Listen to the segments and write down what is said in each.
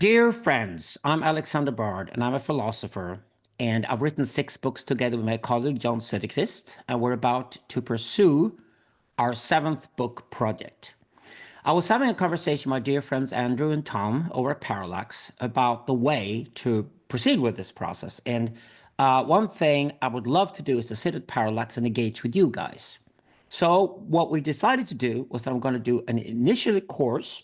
Dear friends, I'm Alexander Bard, and I'm a philosopher, and I've written 6 books together with my colleague John Söderqvist, and we're about to pursue our 7th book project. I was having a conversation with my dear friends Andrew and Tom over at Parallax about the way to proceed with this process. And one thing I would love to do is to sit at Parallax and engage with you guys. So what we decided to do was that I'm going to do an initial course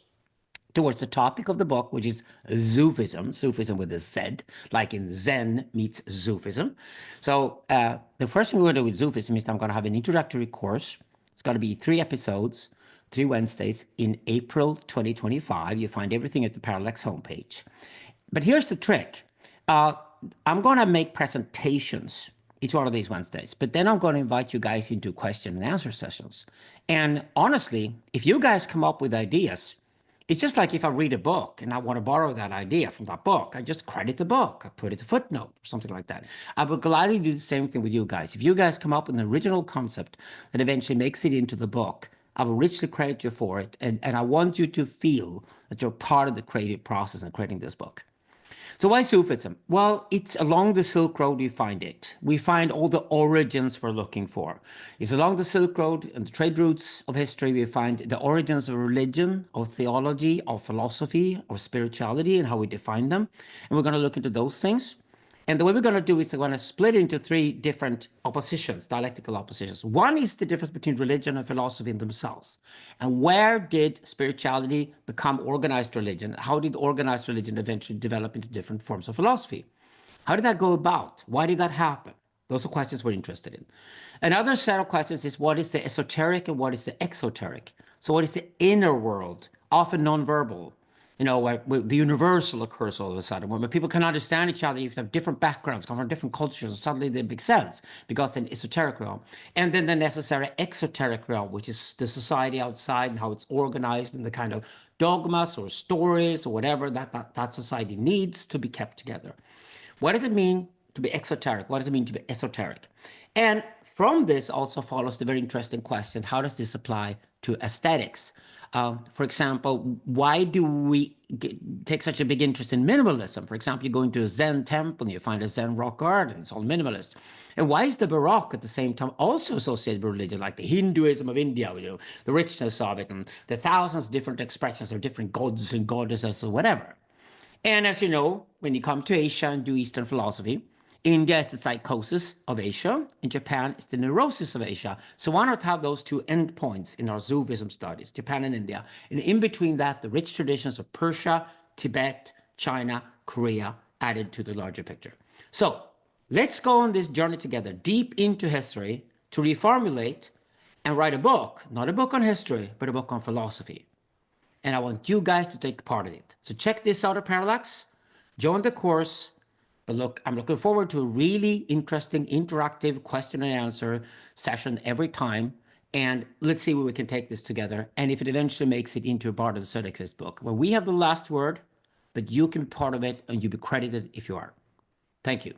towards the topic of the book, which is Zufism, Sufism with a Z, like in Zen meets Zufism. So the first thing we're going to do with Zufism is I'm going to have an introductory course. It's going to be 3 episodes, 3 Wednesdays in April 2025. You find everything at the Parallax homepage. But here's the trick. I'm going to make presentations each one of these Wednesdays, but then I'm going to invite you guys into question and answer sessions. And honestly, if you guys come up with ideas, it's just like if I read a book and I want to borrow that idea from that book, I just credit the book, I put it a footnote or something like that. I would gladly do the same thing with you guys. If you guys come up with an original concept that eventually makes it into the book, I will richly credit you for it. And I want you to feel that you're part of the creative process in creating this book. So why Sufism? Well, it's along the Silk Road we find it. We find all the origins we're looking for. It's along the Silk Road and the trade routes of history we find the origins of religion, of theology, of philosophy, of spirituality, and how we define them. And we're going to look into those things. And the way we're going to do is we're going to split it into 3 different oppositions, dialectical oppositions. One is the difference between religion and philosophy in themselves. And where did spirituality become organized religion? How did organized religion eventually develop into different forms of philosophy? How did that go about? Why did that happen? Those are questions we're interested in. Another set of questions is what is the esoteric and what is the exoteric? So what is the inner world, often nonverbal? Where the universal occurs all of a sudden, when people can understand each other, you have different backgrounds, come from different cultures, and suddenly they make sense because in esoteric realm. And then the necessary exoteric realm, which is the society outside and how it's organized and the kind of dogmas or stories or whatever that society needs to be kept together. What does it mean to be exoteric? What does it mean to be esoteric? And from this also follows the very interesting question, how does this apply to aesthetics? For example, why do we take such a big interest in minimalism? For example, you go into a Zen temple and you find a Zen rock garden, it's all minimalist. And why is the Baroque at the same time also associated with religion, like the Hinduism of India, the richness of it, and the thousands of different expressions of different gods and goddesses or whatever? And as you know, when you come to Asia and do Eastern philosophy, India is the psychosis of Asia, and Japan is the neurosis of Asia. So why not have those 2 endpoints in our Zufism studies, Japan and India? And in between that, the rich traditions of Persia, Tibet, China, Korea, added to the larger picture. So let's go on this journey together, deep into history, to reformulate and write a book, not a book on history, but a book on philosophy. And I want you guys to take part in it. So check this out at Parallax, join the course. But look, I'm looking forward to a really interesting, interactive question and answer session every time. And let's see where we can take this together. And if it eventually makes it into a part of the Söderqvist book, where we have the last word, but you can be part of it and you'll be credited if you are. Thank you.